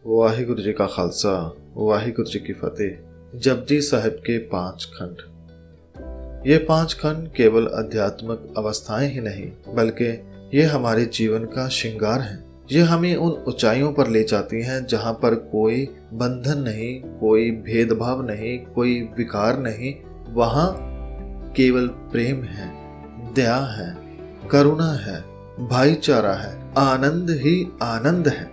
वाहिगुरु जी का खालसा, वाहिगुरु जी की फतेह। जपजी साहिब के 5 खंड। ये 5 खंड केवल आध्यात्मिक अवस्थाएं ही नहीं बल्कि ये हमारे जीवन का श्रृंगार है। ये हमें उन ऊंचाइयों पर ले जाती हैं जहां पर कोई बंधन नहीं, कोई भेदभाव नहीं, कोई विकार नहीं। वहां केवल प्रेम है, दया है, करुणा है, भाईचारा है, आनंद ही आनंद है।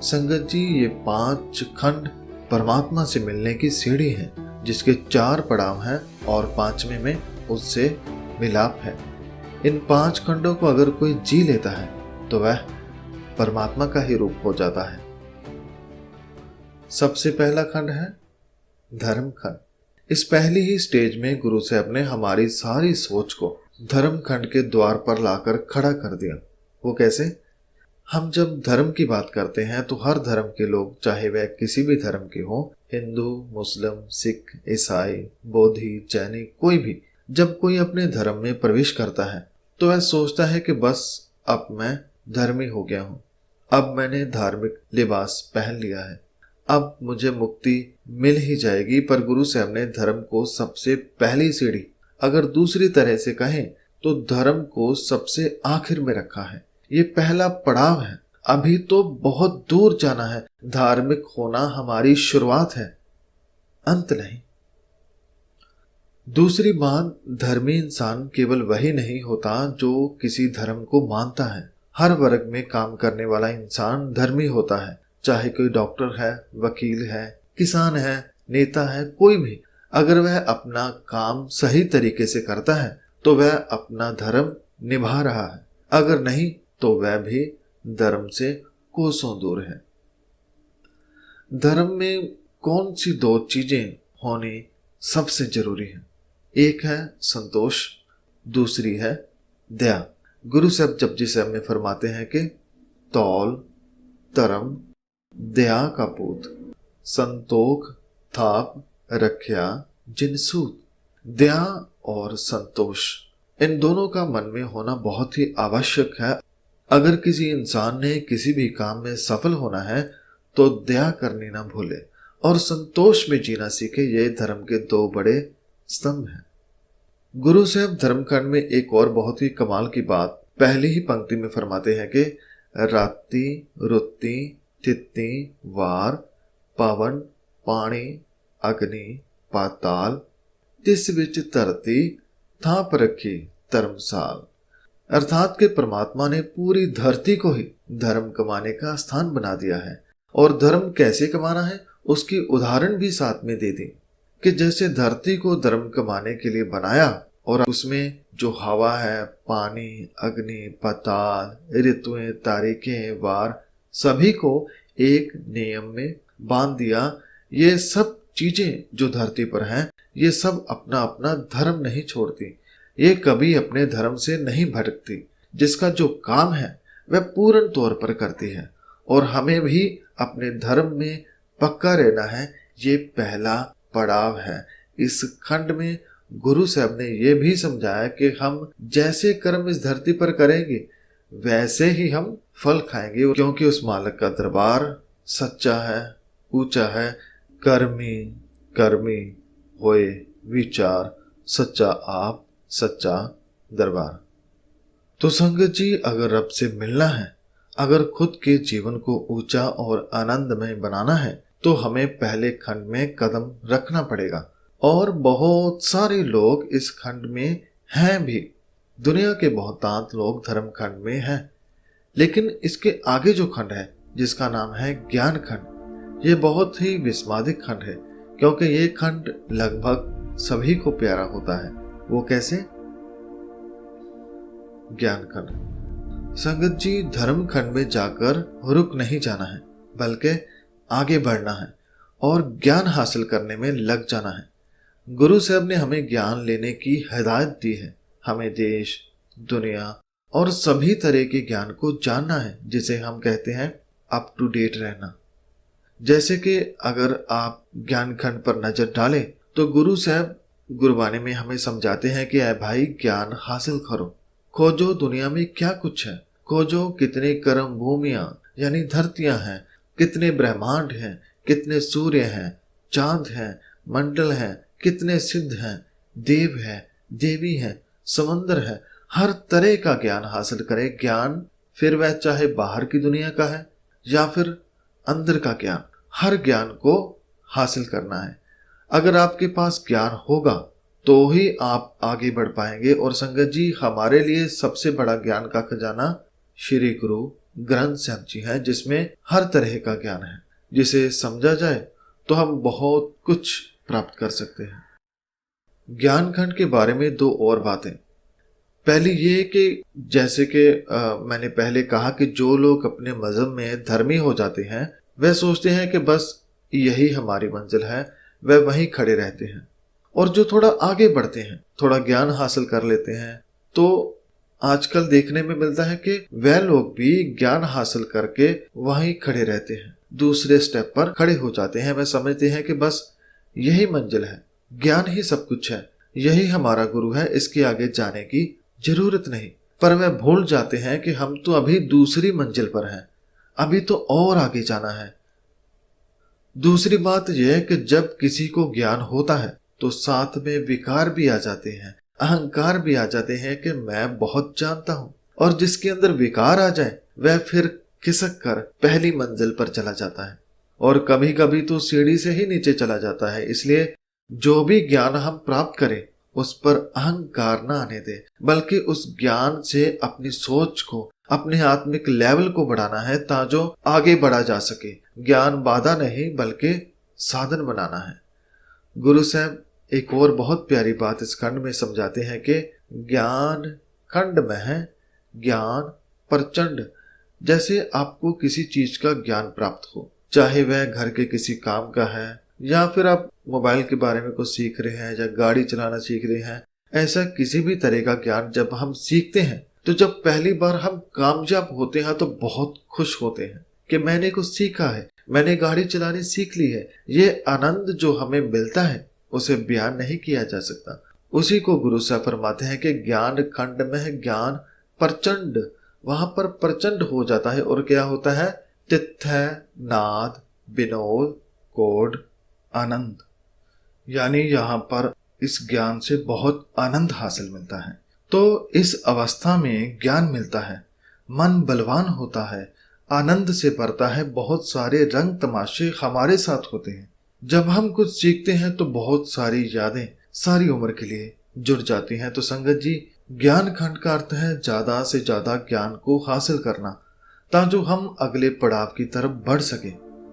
संगत जी, ये 5 खंड परमात्मा से मिलने की सीढ़ी है, जिसके 4 पड़ाव हैं और 5वें में उससे मिलाप है। इन 5 खंडों को अगर कोई जी लेता है तो वह परमात्मा का ही रूप हो जाता है। सबसे पहला खंड है धर्म खंड। इस पहली ही स्टेज में गुरु साहब ने हमारी सारी सोच को धर्म खंड के द्वार पर लाकर खड़ा कर दिया। वो कैसे? हम जब धर्म की बात करते हैं तो हर धर्म के लोग, चाहे वह किसी भी धर्म के हो, हिंदू, मुस्लिम, सिख, ईसाई, बोधि, जैनी, कोई भी, जब कोई अपने धर्म में प्रवेश करता है तो वह सोचता है कि बस अब मैं धर्मी हो गया हूँ, अब मैंने धार्मिक लिबास पहन लिया है, अब मुझे मुक्ति मिल ही जाएगी। पर गुरु साहब ने धर्म को सबसे पहली सीढ़ी, अगर दूसरी तरह से कहें तो धर्म को सबसे आखिर में रखा है। ये पहला पड़ाव है, अभी तो बहुत दूर जाना है। धार्मिक होना हमारी शुरुआत है, अंत नहीं। दूसरी बात, धर्मी इंसान केवल वही नहीं होता जो किसी धर्म को मानता है। हर वर्ग में काम करने वाला इंसान धर्मी होता है, चाहे कोई डॉक्टर है, वकील है, किसान है, नेता है, कोई भी। अगर वह अपना काम सही तरीके से करता है तो वह अपना धर्म निभा रहा है, अगर नहीं तो वह भी धर्म से कोसों दूर है। धर्म में कौन सी 2 चीजें होनी सबसे जरूरी है? एक है संतोष, दूसरी है दया। गुरु साहब जपजी साहब में फरमाते हैं कि तौल धर्म दया का पूत, संतोख थाप रख्या जिनसूत। दया और संतोष, इन दोनों का मन में होना बहुत ही आवश्यक है। अगर किसी इंसान ने किसी भी काम में सफल होना है तो दया करनी ना भूले और संतोष में जीना सीखे। ये धर्म के 2 बड़े स्तंभ हैं। गुरु साहब धर्मखंड में एक और बहुत ही कमाल की बात पहली ही पंक्ति में फरमाते हैं कि राती रुत्ती तित्ती वार पवन पानी अग्नि पाताल तिस विच धरती थाप रखी धर्मसाल। अर्थात के परमात्मा ने पूरी धरती को ही धर्म कमाने का स्थान बना दिया है। और धर्म कैसे कमाना है उसकी उदाहरण भी साथ में दे दी कि जैसे धरती को धर्म कमाने के लिए बनाया और उसमें जो हवा है, पानी, अग्नि, पाताल, ऋतुएं, तारीखें, वार, सभी को एक नियम में बांध दिया। ये सब चीजें जो धरती पर हैं, ये सब अपना अपना धर्म नहीं छोड़ती, ये कभी अपने धर्म से नहीं भटकती। जिसका जो काम है वह पूर्ण तौर पर करती है। और हमें भी अपने धर्म में पक्का रहना है। ये पहला पड़ाव है। इस खंड में गुरु साहब ने यह भी समझाया कि हम जैसे कर्म इस धरती पर करेंगे वैसे ही हम फल खाएंगे, क्योंकि उस मालिक का दरबार सच्चा है, ऊंचा है। कर्मी कर्मी होए विचार, सच्चा आप सच्चा दरबार। तो संगत जी, अगर रब से मिलना है, अगर खुद के जीवन को ऊंचा और आनंदमय बनाना है तो हमें पहले खंड में कदम रखना पड़ेगा। और बहुत सारे लोग इस खंड में हैं भी। दुनिया के बहुतांत लोग धर्म खंड में हैं, लेकिन इसके आगे जो खंड है जिसका नाम है ज्ञान खंड, ये बहुत ही विस्मादिक खंड है, क्योंकि ये खंड लगभग सभी को प्यारा होता है। वो कैसे? ज्ञान खंड। संगत जी, धर्म खंड में जाकर रुक नहीं जाना है, बल्कि आगे बढ़ना है और ज्ञान हासिल करने में लग जाना है। गुरु साहब ने हमें ज्ञान लेने की हिदायत दी है। हमें देश, दुनिया और सभी तरह के ज्ञान को जानना है, जिसे हम कहते हैं अप टू डेट रहना। जैसे कि अगर आप ज्ञान खंड पर नजर डालें तो गुरु साहब गुरबानी में हमें समझाते हैं कि ऐ भाई, ज्ञान हासिल करो, खोजो दुनिया में क्या कुछ है, खोजो कितने कर्म भूमियां यानी धरतियां हैं, कितने ब्रह्मांड हैं, कितने सूर्य हैं, चांद हैं, मंडल हैं, कितने सिद्ध हैं, देव हैं, देवी हैं, समंदर है। हर तरह का ज्ञान हासिल करें। ज्ञान फिर वह चाहे बाहर की दुनिया का है या फिर अंदर का ज्ञान, हर ज्ञान को हासिल करना है। अगर आपके पास ज्ञान होगा तो ही आप आगे बढ़ पाएंगे। और संगत जी, हमारे लिए सबसे बड़ा ज्ञान का खजाना श्री गुरु ग्रंथ साहिब जी है, जिसमें हर तरह का ज्ञान है। जिसे समझा जाए तो हम बहुत कुछ प्राप्त कर सकते हैं। ज्ञान खंड के बारे में दो और बातें। पहली ये कि जैसे कि मैंने पहले कहा कि जो लोग अपने मजहब में धर्मी हो जाते हैं वह सोचते हैं कि बस यही हमारी मंजिल है, वह वहीं खड़े रहते हैं। और जो थोड़ा आगे बढ़ते हैं, थोड़ा ज्ञान हासिल कर लेते हैं, तो आजकल देखने में मिलता है कि वह लोग भी ज्ञान हासिल करके वहीं खड़े रहते हैं, दूसरे स्टेप पर खड़े हो जाते हैं। वह समझते हैं कि बस यही मंजिल है, ज्ञान ही सब कुछ है, यही हमारा गुरु है, इसके आगे जाने की जरूरत नहीं। पर वह भूल जाते हैं कि हम तो अभी दूसरी मंजिल पर हैं, अभी तो और आगे जाना है। दूसरी बात यह है कि जब किसी को ज्ञान होता है तो साथ में विकार भी आ जाते हैं, अहंकार भी आ जाते हैं कि मैं बहुत जानता हूं। और जिसके अंदर विकार आ जाए वह फिर खिसक कर पहली मंजिल पर चला जाता है और कभी कभी तो सीढ़ी से ही नीचे चला जाता है। इसलिए जो भी ज्ञान हम प्राप्त करें उस पर अहंकार न आने दे, बल्कि उस ज्ञान से अपनी सोच को, अपने आत्मिक लेवल को बढ़ाना है ताजो आगे बढ़ा जा सके। ज्ञान बाधा नहीं बल्कि साधन बनाना है। गुरु साहब एक और बहुत प्यारी बात इस खंड में समझाते हैं कि ज्ञान खंड में है, ज्ञान प्रचंड। जैसे आपको किसी चीज का ज्ञान प्राप्त हो, चाहे वह घर के किसी काम का है या फिर आप मोबाइल के बारे में कुछ सीख रहे हैं या गाड़ी चलाना सीख रहे हैं, ऐसा किसी भी तरह का ज्ञान जब हम सीखते हैं तो जब पहली बार हम कामयाब होते हैं तो बहुत खुश होते हैं कि मैंने कुछ सीखा है, मैंने गाड़ी चलानी सीख ली है। ये आनंद जो हमें मिलता है उसे बयान नहीं किया जा सकता। उसी को गुरु साहब फरमाते हैं कि ज्ञान खंड में है ज्ञान प्रचंड। वहां पर प्रचंड हो जाता है और क्या होता है? तिथ्य, नाद, विनोद, कोड, आनंद। यानी यहाँ पर इस ज्ञान से बहुत आनंद हासिल मिलता है। तो इस अवस्था में ज्ञान मिलता है, मन बलवान होता है, आनंद से भरता है, बहुत सारे रंग तमाशे हमारे साथ होते हैं। जब हम कुछ सीखते हैं तो बहुत सारी यादें सारी उम्र के लिए जुड़ जाती हैं। तो संगत जी, ज्ञान खंड का अर्थ है ज्यादा से ज्यादा ज्ञान को हासिल करना, ताकि हम अगले पड़ाव की तरफ बढ़ सके।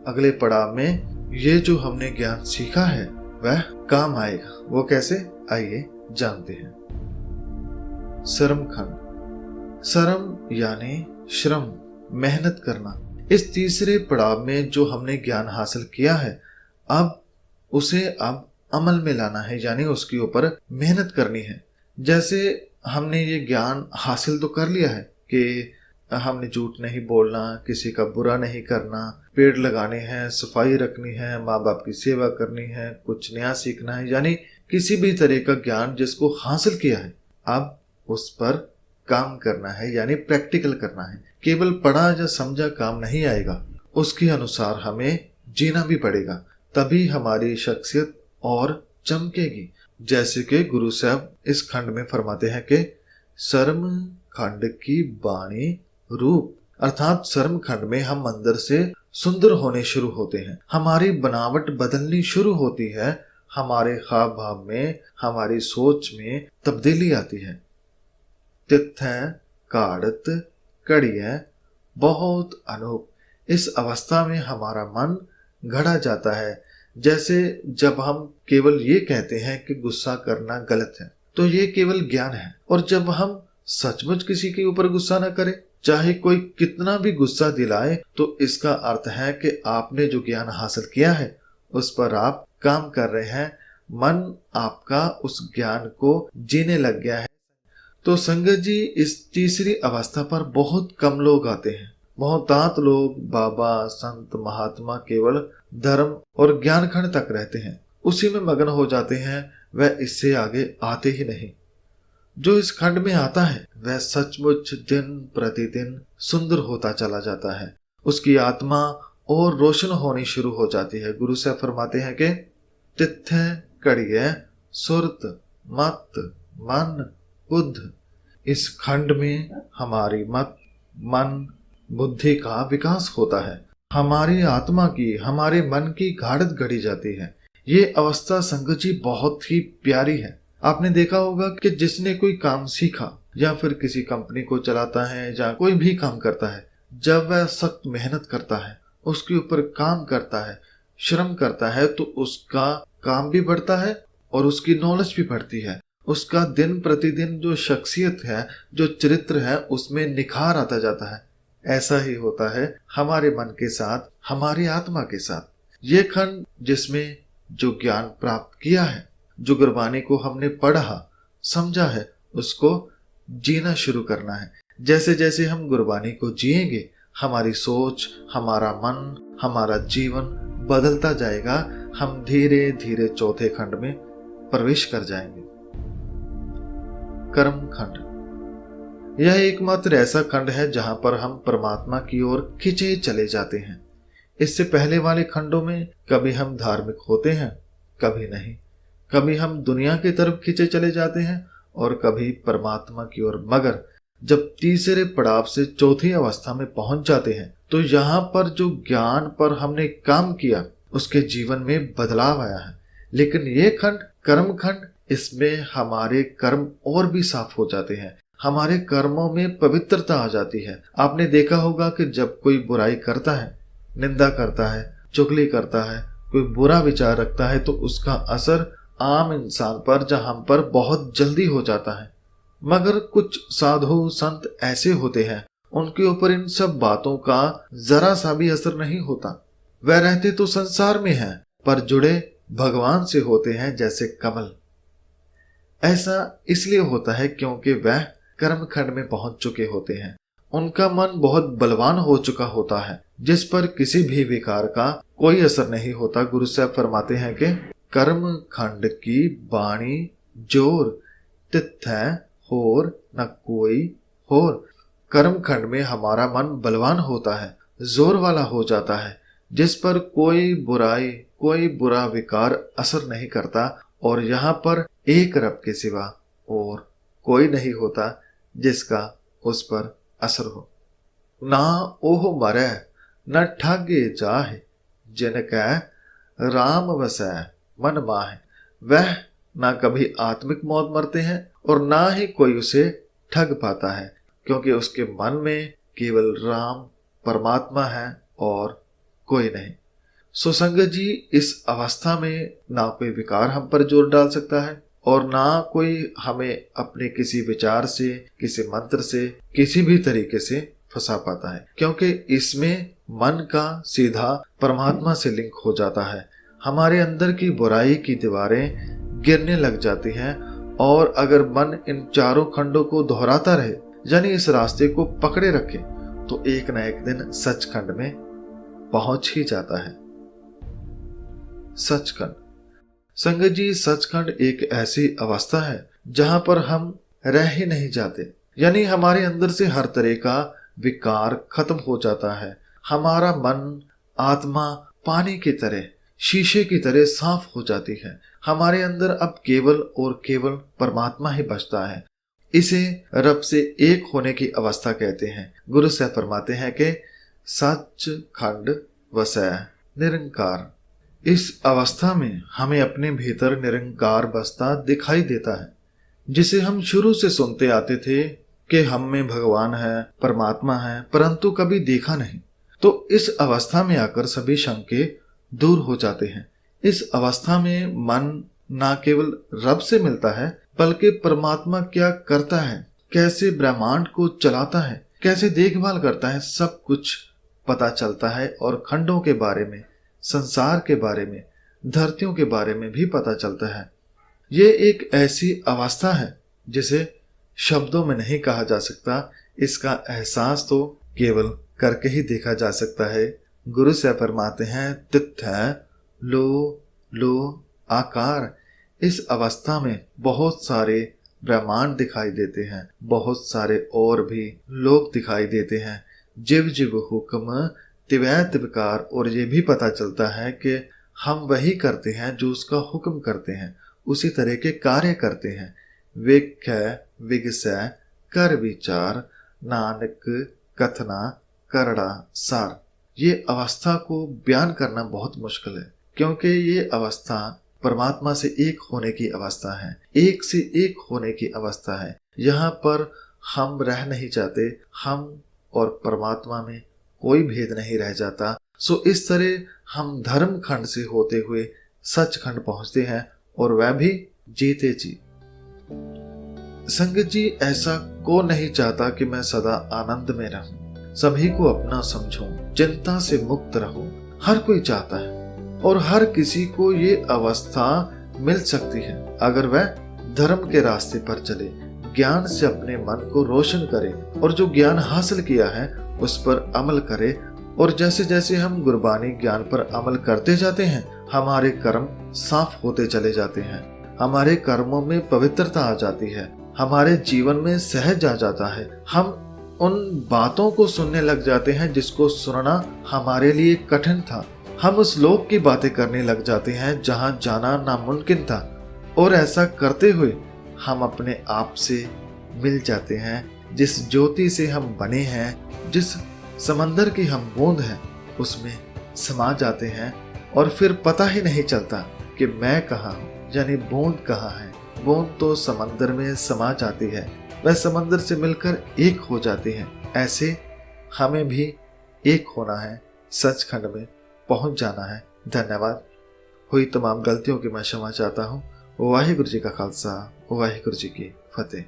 अगले पड़ाव में ये जो हमने ज्ञान सीखा है वह काम आएगा। वो कैसे? आइए जानते हैं। श्रम खंड। श्रम यानी श्रम, मेहनत करना। इस तीसरे पड़ाव में जो हमने ज्ञान हासिल किया है अब अमल में लाना है, यानी उसके ऊपर मेहनत करनी है। जैसे हमने ये ज्ञान हासिल तो कर लिया है कि हमने झूठ नहीं बोलना, किसी का बुरा नहीं करना, पेड़ लगाने हैं, सफाई रखनी है, माँ बाप की सेवा करनी है, कुछ नया सीखना है, यानी किसी भी तरह का ज्ञान जिसको हासिल किया है अब उस पर काम करना है, यानी प्रैक्टिकल करना है। केवल पढ़ा या समझा काम नहीं आएगा, उसके अनुसार हमें जीना भी पड़ेगा, तभी हमारी शख्सियत और चमकेगी। जैसे कि गुरु साहब इस खंड में फरमाते हैं कि शर्म खंड की बाणी रूप, अर्थात शर्म खंड में हम अंदर से सुंदर होने शुरू होते हैं, हमारी बनावट बदलनी शुरू होती है, हमारे हाव भाव में, हमारी सोच में तब्दीली आती है। तिथ्य, काड़त, कड़िय, बहुत अनूप। इस अवस्था में हमारा मन घड़ा जाता है। जैसे जब हम केवल ये कहते हैं कि गुस्सा करना गलत है तो ये केवल ज्ञान है, और जब हम सचमुच किसी के ऊपर गुस्सा न करें, चाहे कोई कितना भी गुस्सा दिलाए, तो इसका अर्थ है कि आपने जो ज्ञान हासिल किया है उस पर आप काम कर रहे हैं, मन आपका उस ज्ञान को जीने लग गया है। तो संगत जी, इस तीसरी अवस्था पर बहुत कम लोग आते हैं। बहुतांत लोग बाबा, संत, महात्मा केवल धर्म और ज्ञान खंड तक रहते हैं, उसी में मगन हो जाते हैं, वह इससे आगे आते ही नहीं। जो इस खंड में आता है वह सचमुच दिन प्रतिदिन सुंदर होता चला जाता है। उसकी आत्मा और रोशन होनी शुरू हो जाती है। गुरु साहब फरमाते हैं कि तिथे कड़िए सुरत मत मन बुद्ध, इस खंड में हमारी मत मन बुद्धि का विकास होता है, हमारी आत्मा की हमारे मन की गाढ़त गढ़ी जाती है। ये अवस्था संगत जी बहुत ही प्यारी है। आपने देखा होगा कि जिसने कोई काम सीखा या फिर किसी कंपनी को चलाता है या कोई भी काम करता है, जब वह सख्त मेहनत करता है, उसके ऊपर काम करता है, श्रम करता है, तो उसका काम भी बढ़ता है और उसकी नॉलेज भी बढ़ती है। उसका दिन प्रतिदिन जो शख्सियत है, जो चरित्र है, उसमें निखार आता जाता है। ऐसा ही होता है हमारे मन के साथ, हमारी आत्मा के साथ। ये खंड जिसमें जो ज्ञान प्राप्त किया है, जो गुरबानी को हमने पढ़ा समझा है, उसको जीना शुरू करना है। जैसे जैसे हम गुरबानी को जिएंगे, हमारी सोच, हमारा मन, हमारा जीवन बदलता जाएगा। हम धीरे धीरे चौथे खंड में प्रवेश कर जाएंगे, कर्म खंड। यह एकमात्र ऐसा खंड है जहां पर हम परमात्मा की ओर खिंचे चले जाते हैं। इससे पहले वाले खंडों में कभी हम धार्मिक होते हैं, कभी नहीं, कभी हम दुनिया की तरफ खिंचे चले जाते हैं और कभी परमात्मा की ओर। मगर जब तीसरे पड़ाव से चौथी अवस्था में पहुंच जाते हैं, तो यहाँ पर जो ज्ञान पर हमने काम किया, उसके जीवन में बदलाव आया है। लेकिन ये खंड कर्म खंड, इसमें हमारे कर्म और भी साफ हो जाते हैं, हमारे कर्मों में पवित्रता आ जाती है। आपने देखा होगा कि जब कोई बुराई करता है, निंदा करता है, चुगली करता है, कोई बुरा विचार रखता है, तो उसका असर आम इंसान पर या हम पर बहुत जल्दी हो जाता है। मगर कुछ साधु संत ऐसे होते हैं, उनके ऊपर इन सब बातों का जरा सा भी असर नहीं होता। वह रहते तो संसार में हैं, पर जुड़े भगवान से होते हैं जैसे कमल। ऐसा इसलिए होता है क्योंकि वह कर्म खंड में पहुंच चुके होते हैं। उनका मन बहुत बलवान हो चुका होता है, जिस पर किसी भी विकार का कोई असर नहीं होता। गुरु साहब फरमाते हैं कि कर्म खंड की बाणी जोर तिथै होर न कोई होर। कर्म खंड में हमारा मन बलवान होता है, जोर वाला हो जाता है, जिस पर कोई बुराई, कोई बुरा विकार असर नहीं करता। और यहाँ पर एक रब के सिवा और कोई नहीं होता जिसका उस पर असर हो। ना ओह मरै न ठगे जाहे, जिनकै राम वसै मन माहे। वह ना कभी आत्मिक मौत मरते हैं और ना ही कोई उसे ठग पाता है, क्योंकि उसके मन में केवल राम परमात्मा है और कोई नहीं। सो संगत जी, इस अवस्था में ना कोई विकार हम पर जोर डाल सकता है और ना कोई हमें अपने किसी विचार से, किसी मंत्र से, किसी भी तरीके से फंसा पाता है, क्योंकि इसमें मन का सीधा परमात्मा से लिंक हो जाता है। हमारे अंदर की बुराई की दीवारें गिरने लग जाती हैं और अगर मन इन चारों खंडों को दोहराता रहे, यानी इस रास्ते को पकड़े रखे, तो एक न एक दिन सचखंड में पहुंच ही जाता है। सचखंड संगत जी, सचखंड एक ऐसी अवस्था है जहां पर हम रह ही नहीं जाते, यानी हमारे अंदर से हर तरह का विकार खत्म हो जाता है। हमारा मन, आत्मा पानी की तरह, शीशे की तरह साफ हो जाती है। हमारे अंदर अब केवल और केवल परमात्मा ही बचता है। इसे रब से एक होने की अवस्था कहते हैं। गुरु साहब फरमाते हैं कि सचखंड वसै निरंकार। इस अवस्था में हमें अपने भीतर निरंकार बसता दिखाई देता है, जिसे हम शुरू से सुनते आते थे कि हम में भगवान है, परमात्मा है, परंतु कभी देखा नहीं। तो इस अवस्था में आकर सभी शंके दूर हो जाते हैं। इस अवस्था में मन न केवल रब से मिलता है, बल्कि परमात्मा क्या करता है, कैसे ब्रह्मांड को चलाता है, कैसे देखभाल करता है, सब कुछ पता चलता है। और खंडों के बारे में, संसार के बारे में, धरतियों के बारे में भी पता चलता है। ये एक ऐसी अवस्था है जिसे शब्दों में नहीं कहा जा सकता। इसका एहसास तो केवल करके ही देखा जा सकता है। गुरु से फरमाते हैं तिथै लो लो आकार। इस अवस्था में बहुत सारे ब्रह्मांड दिखाई देते हैं, बहुत सारे और भी लोग दिखाई देते हैं। जिव जिव हुक्म तिवै तिवकार, और ये भी पता चलता है कि हम वही करते हैं जो उसका हुक्म करते हैं, उसी तरह के कार्य करते हैं। वेख विगसै कर विचार, नानक कथना करड़ा सार। ये अवस्था को बयान करना बहुत मुश्किल है, क्योंकि ये अवस्था परमात्मा से एक होने की अवस्था है, एक से एक होने की अवस्था है। यहाँ पर हम रह नहीं जाते, हम और परमात्मा में कोई भेद नहीं रह जाता। सो इस तरह हम धर्म खंड से होते हुए सचखंड पहुंचते हैं, और वह भी जीते जी। संगत जी, ऐसा कौन नहीं चाहता कि मैं सदा आनंद में रहूं, सभी को अपना समझूं, चिंता से मुक्त रहूं। हर कोई चाहता है, और हर किसी को ये अवस्था मिल सकती है अगर वह धर्म के रास्ते पर चले, ज्ञान से अपने मन को रोशन करे, और जो ज्ञान हासिल किया है उस पर अमल करे। और जैसे जैसे हम गुरबानी ज्ञान पर अमल करते जाते हैं, हमारे कर्म साफ होते चले जाते हैं, हमारे कर्मों में पवित्रता आ जाती है, हमारे जीवन में सहज आ जाता है। हम उन बातों को सुनने लग जाते हैं जिसको सुनना हमारे लिए कठिन था। हम उस लोक की बातें करने लग जाते हैं जहां जाना नामुमकिन था, और ऐसा करते हुए हम अपने आप से मिल जाते हैं। जिस ज्योति से हम बने हैं, जिस समंदर की हम बूंद हैं, उसमें समा जाते हैं, और फिर पता ही नहीं चलता कि मैं कहाँ हूँ, यानी बूंद कहाँ है। बूंद तो समंदर में समा जाती है, वह समंदर से मिलकर एक हो जाती है। ऐसे हमें भी एक होना है, सचखंड में पहुंच जाना है। धन्यवाद। हुई तमाम गलतियों की मैं क्षमा चाहता हूँ। वाहिगुरु जी का खालसा, वाहिगुरु जी की फतेह।